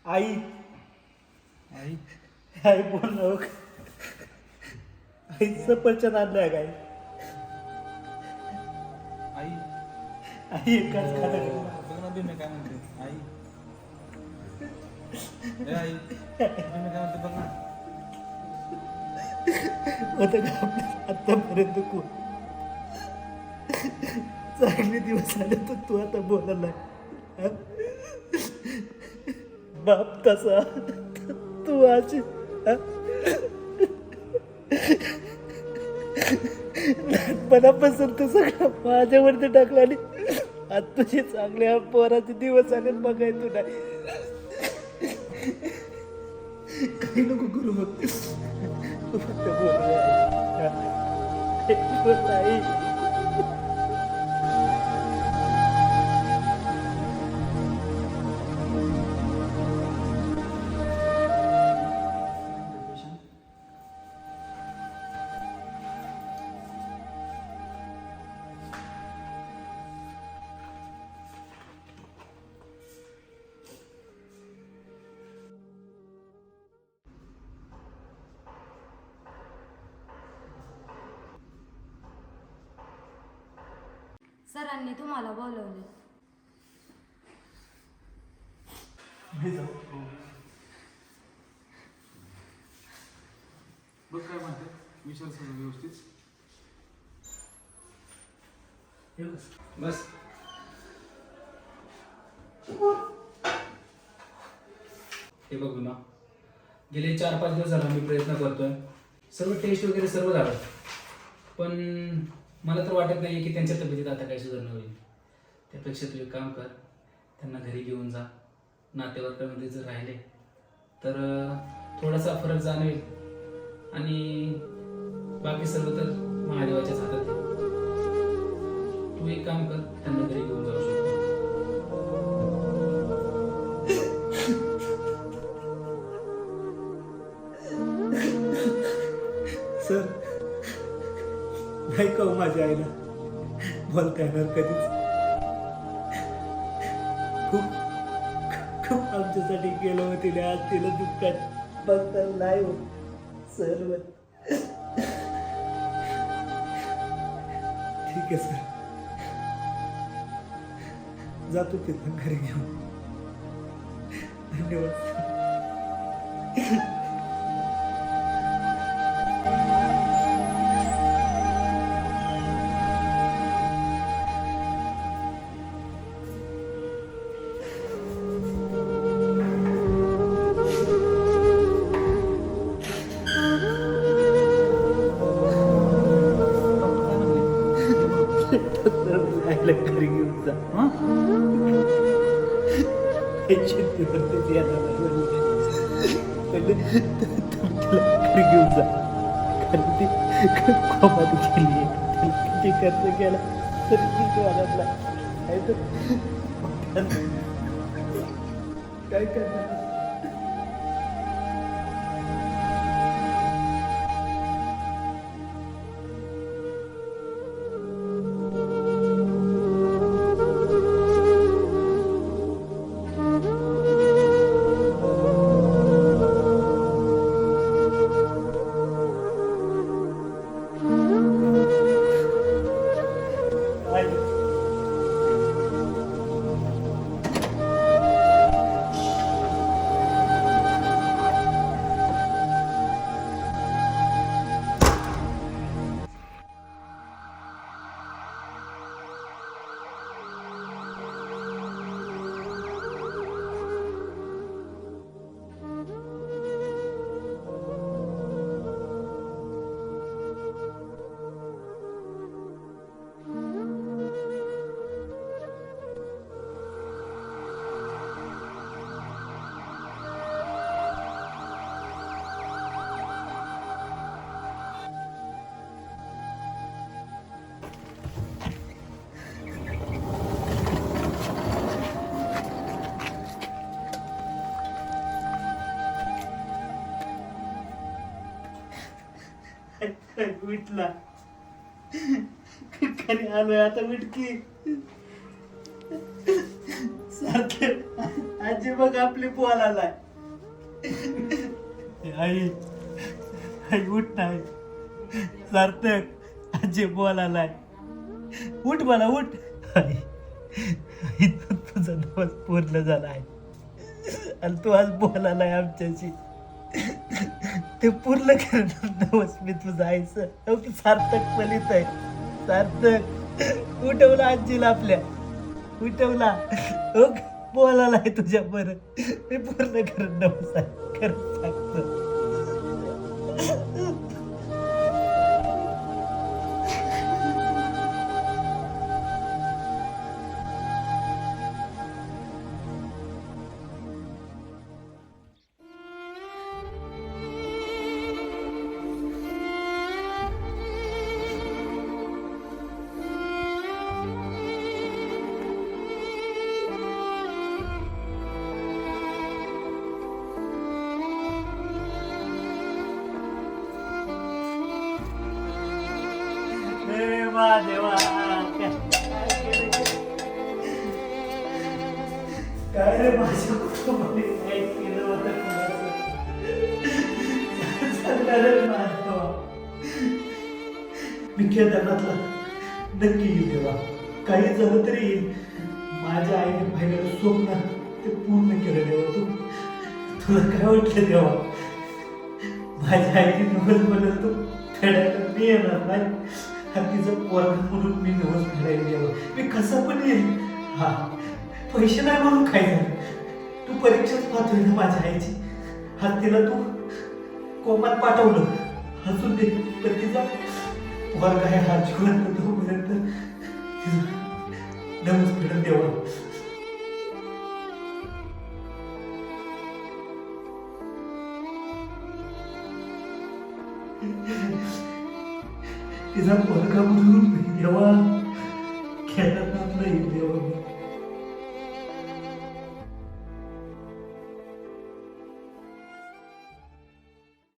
आई आई आई बोल ना हो. आई सफरचंद आणलंय काय? आई आई एकाच खाना बघ ना भीमे काय म्हणते. आई ए आई भीमे काय म्हणते बघ ना. होतं का आपलं आतापर्यंत कोण चांगले दिवस आले तर तू आता बोलायला हा? बाप तसा तू आज हा? लहानपणापासून तू सगळं माझ्यावरती टाकला आणि आज तुझे चांगल्या पोराचे दिवस आले बघाय तू नाही काही नको करू मग तू फक्त बोल आई. सरांनी तुम्हाला बोलवले. बघ काय म्हणते विचार सगळं व्यवस्थित. बस हे बघ ना, गेले 4-5 दिवस झाला मी प्रयत्न करतोय. सर्व टेस्ट वगैरे सर्व झालं, पण मला तर वाटत नाही की त्यांच्या तब्येतीत आता काही सुधारणा होईल. त्यापेक्षा तू एक काम कर, त्यांना घरी घेऊन जा. नातेवाईकांमध्ये जर राहिले तर थोडासा फरक जाणवेल आणि बाकी सर्व तर महादेवाच्याच हातात आहे. तू एक काम कर, त्यांना घरी घेऊन जाऊ शकतो. सर नाही का हो माझ्या आईला बोलता येणार कधीच. खूप खूप आमच्यासाठी गेलं होतं तिने, आज तिला दुःखात बघता नाही हो सर्व. ठीक आहे सर, जातो तिथं घरी घेऊन. धन्यवाद. आईला घरी घेऊन जा. शेतीवरतीच यायला घरी घेऊन जा, कारण ती कोमात गेली आहे. किती खर्च केला तरी ठीक वाटला नाही तर काय करणार. विटला आलोय आता विटकी सारखे आजी बघ आपली पोलाला आई आई उठ नाही सार्थक आजी बोलालाय उठ मला उठ आई आई, तुझा दिवस पूर्ण झाला आहे आणि तू आज बोलालाय आमच्याशी ते पूर्ण करणार दिवस मी तुझा आईचं सार्थक फलित आहे सार्थक उठवला आजीला आपल्या उठवला बोलायला आहे तुझ्या बरं मी पूर्ण करत नवस आहे खरंच सांगतो देवा काय रे माझ्या कुटुंबाने काय केलं होतं मी केदारनाथला नक्की येईल देवा काही झालं तरी येईल माझ्या आईने पाहिलेलं स्वप्न ते पूर्ण केलं देवा तू तुला काय वाटलं देवा माझ्या आईने नवस बोलत तू फेडायला मी येणार नाही तिचं पोरगा म्हणून मी नवस फेडायला देवा मी कसं पण येईल हा पैसे नाही म्हणून काय झालं तू परीक्षाच पाहतोय ना माझ्या आईची हा तिला तू कोमात पाठवलं अजून ते पण तिचा वर्ग आहे हा जीवनात तोपर्यंत नवस फेडून देवा तिचा वर्ग म्हणून देवा